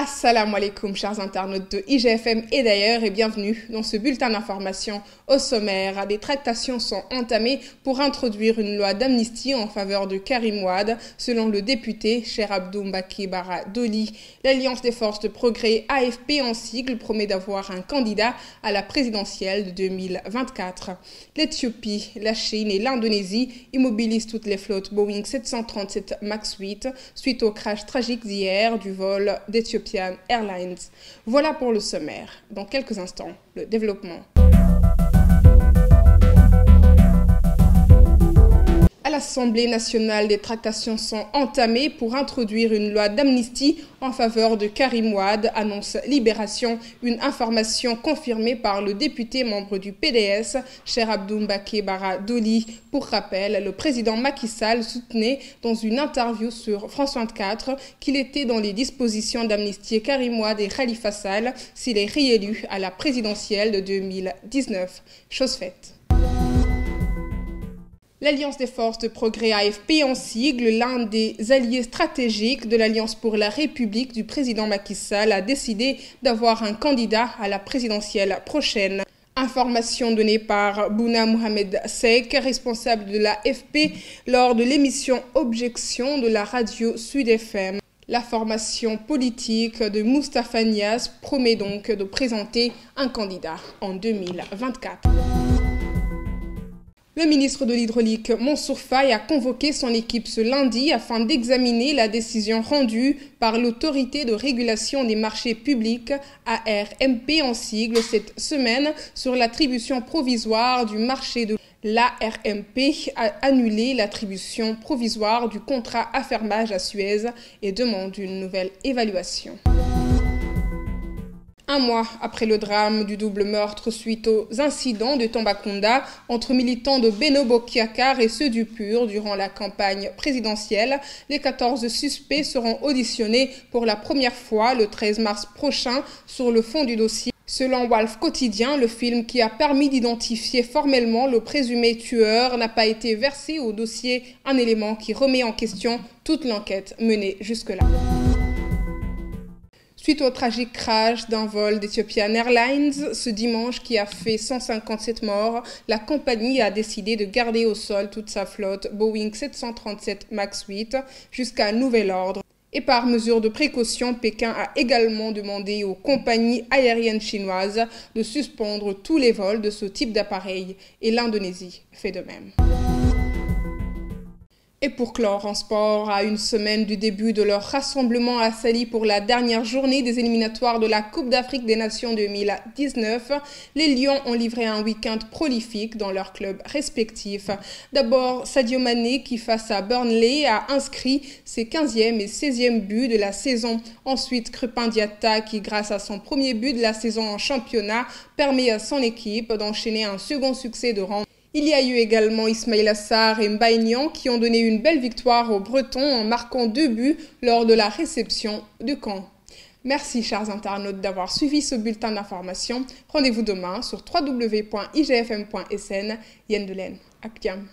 Assalamu alaikum chers internautes de IGFM et d'ailleurs et bienvenue dans ce bulletin d'information. Au sommaire, des tractations sont entamées pour introduire une loi d'amnistie en faveur de Karim Wade. Selon le député Cheikh Abdou Mbacké Bara Dolly, l'Alliance des forces de progrès AFP en sigle promet d'avoir un candidat à la présidentielle de 2024. L'Éthiopie, la Chine et l'Indonésie immobilisent toutes les flottes Boeing 737 MAX 8 suite au crash tragique d'hier du vol d'Ethiopian Airlines. Voilà pour le sommaire. Dans quelques instants, le développement. À l'Assemblée nationale, des tractations sont entamées pour introduire une loi d'amnistie en faveur de Karim Wade, annonce Libération, une information confirmée par le député membre du PDS, Cheikh Abdou Mbacké Bara Dolly. Pour rappel, le président Macky Sall soutenait dans une interview sur France 24 qu'il était dans les dispositions d'amnistier Karim Wade et Khalifa Sall s'il est réélu à la présidentielle de 2019. Chose faite. L'Alliance des forces de progrès AFP en sigle, l'un des alliés stratégiques de l'Alliance pour la République du président Macky Sall, a décidé d'avoir un candidat à la présidentielle prochaine. Information donnée par Bouna Mohamed Seck, responsable de l'AFP, lors de l'émission Objection de la radio Sud FM. La formation politique de Moustapha Niasse promet donc de présenter un candidat en 2024. Le ministre de l'Hydraulique, Mansour Faye, a convoqué son équipe ce lundi afin d'examiner la décision rendue par l'autorité de régulation des marchés publics, ARMP en sigle, cette semaine sur l'attribution provisoire du marché de l'ARMP a annulé l'attribution provisoire du contrat affermage à Suez et demande une nouvelle évaluation. Un mois après le drame du double meurtre suite aux incidents de Tambacounda entre militants de Benno Bokk Yakaar et ceux du PUR durant la campagne présidentielle, les 14 suspects seront auditionnés pour la première fois le 13 mars prochain sur le fond du dossier. Selon Walf Quotidien, le film qui a permis d'identifier formellement le présumé tueur n'a pas été versé au dossier, un élément qui remet en question toute l'enquête menée jusque-là. Suite au tragique crash d'un vol d'Ethiopian Airlines ce dimanche qui a fait 157 morts, la compagnie a décidé de garder au sol toute sa flotte Boeing 737 MAX 8 jusqu'à nouvel ordre. Et par mesure de précaution, Pékin a également demandé aux compagnies aériennes chinoises de suspendre tous les vols de ce type d'appareil et l'Indonésie fait de même. Et pour clore en sport, à une semaine du début de leur rassemblement à Saly pour la dernière journée des éliminatoires de la Coupe d'Afrique des Nations 2019, les Lions ont livré un week-end prolifique dans leurs clubs respectifs. D'abord, Sadio Mané qui, face à Burnley, a inscrit ses 15e et 16e buts de la saison. Ensuite, Krépin Diatta qui, grâce à son premier but de la saison en championnat, permet à son équipe d'enchaîner un second succès de rang. Il y a eu également Ismaïla Sarr et Mbaye Niang qui ont donné une belle victoire aux Bretons en marquant 2 buts lors de la réception de Caen. Merci chers internautes d'avoir suivi ce bulletin d'information. Rendez-vous demain sur www.igfm.sn. Yen de Len. Ak jam.